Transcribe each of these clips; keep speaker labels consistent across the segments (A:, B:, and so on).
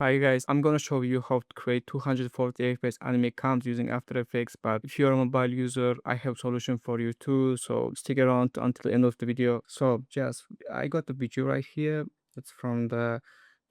A: Hi guys, I'm gonna show you how to create 240 FPS anime count using After Effects, but if you're a mobile user, I have solution for you too, so stick around until the end of the video. So just, I got the video right here. It's from the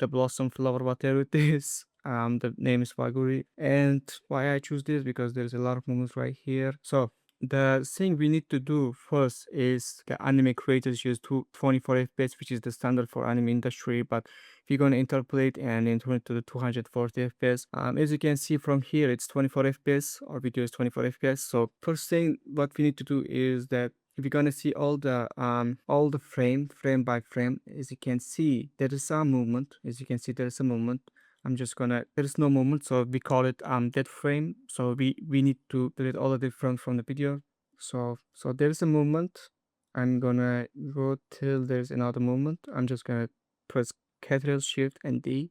A: Blossom Flower, whatever it is. The name is Waguri, and why I choose this, because there's a lot of movements right here. So the thing we need to do first is the anime creators use 24 FPS, which is the standard for anime industry, but if you're going to interpolate and then turn it to the 240 FPS, as you can see from here, it's 24 FPS. Our video is 24 FPS. So first thing what we need to do is that if you're gonna see all the frame by frame, as you can see, there is some movement. As you can see, there is a movement. There is no movement, so we call it dead frame. So we need to delete all of the frames from the video. So there is a movement. I'm gonna go till there's another movement. I'm just gonna press Ctrl Shift and D,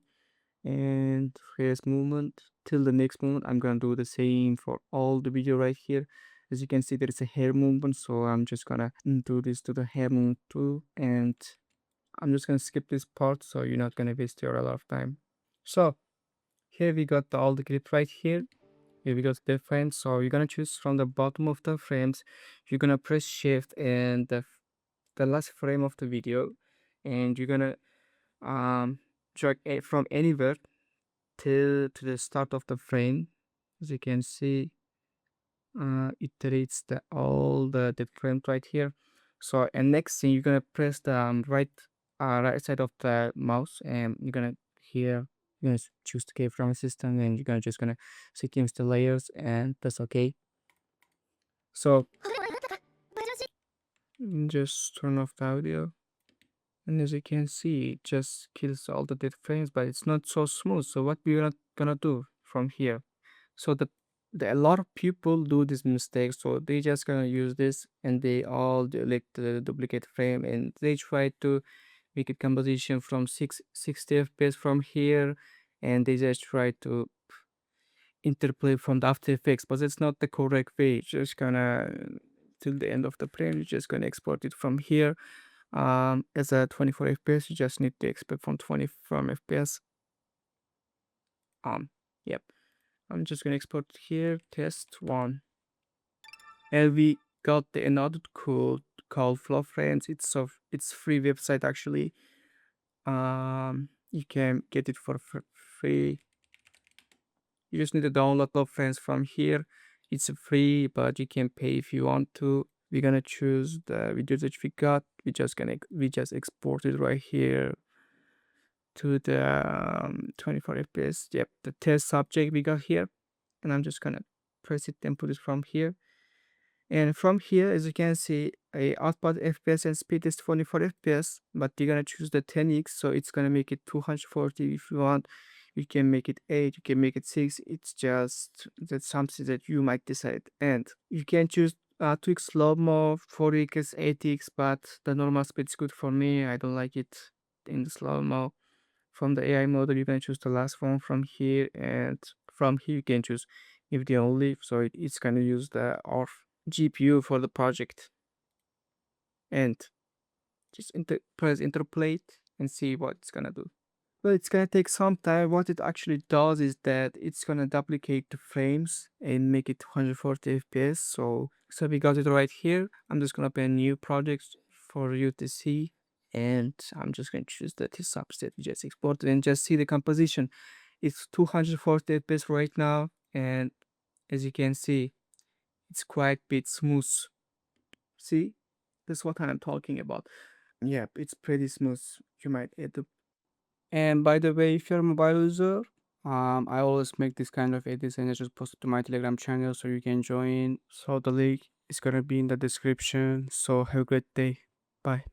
A: and here's movement till the next movement. I'm gonna do the same for all the video right here. As you can see, there is a hair movement, so I'm just gonna do this to the hair movement too, and I'm just gonna skip this part so you're not gonna waste your a lot of time. So here we got all the clip right here. Here we got the frames. So you're gonna choose from the bottom of the frames. You're gonna press Shift and the last frame of the video, and you're gonna drag from anywhere till to the start of the frame. As you can see, it deletes all the frames right here. So, and next thing, you're gonna press the right side of the mouse, and you're gonna choose the keyframe system, and you're gonna just gonna sequence the layers, and that's okay. So just turn off the audio. And as you can see, it just kills all the dead frames, but it's not so smooth. So what we're not gonna do from here? So a lot of people do this mistake. So they just gonna use this and they all delete the duplicate frame, and they try to make a composition from 60 FPS from here, and they just try to interplay from the After Effects, but it's not the correct way. Just gonna till the end of the frame, you're just gonna export it from here. As a 24 FPS, you just need to export from 20 from FPS. Yep. I'm just gonna export here, test one. And we got another code called FlowFrames. It's free website actually. You can get it for free. You just need to download FlowFrames from here. It's free, but you can pay if you want to. We're gonna choose the video that we got. We just export it right here to the 24 FPS. Yep, the test subject we got here, and I'm just gonna press it and put it from here. And from here, as you can see, a output FPS and speed is 24 FPS, but you're gonna choose the 10x, so it's gonna make it 240. If you want, you can make it 8, you can make it 6. It's just that's something that you might decide. And you can choose 2x slow-mo, 4x, 8x, but the normal speed is good for me. I don't like it in the slow-mo. From the AI model, you can choose the last one from here, and from here you can choose NVIDIA only, so it's gonna use the our GPU for the project. And just press interpolate and see what it's gonna do. Well, it's gonna take some time. What it actually does is that it's gonna duplicate the frames and make it 140 FPS. So we got it right here. I'm just gonna open a new project for you to see, and I'm just gonna choose the subset we just exported and just see the composition. It's 240 FPS right now, and as you can see, it's quite bit smooth. See, that's what I'm talking about. Yep, it's pretty smooth. You might add the. And by the way, if you're a mobile user, I always make this kind of edits and I just post it to my Telegram channel so you can join. So the link is gonna be in the description. So have a great day. Bye.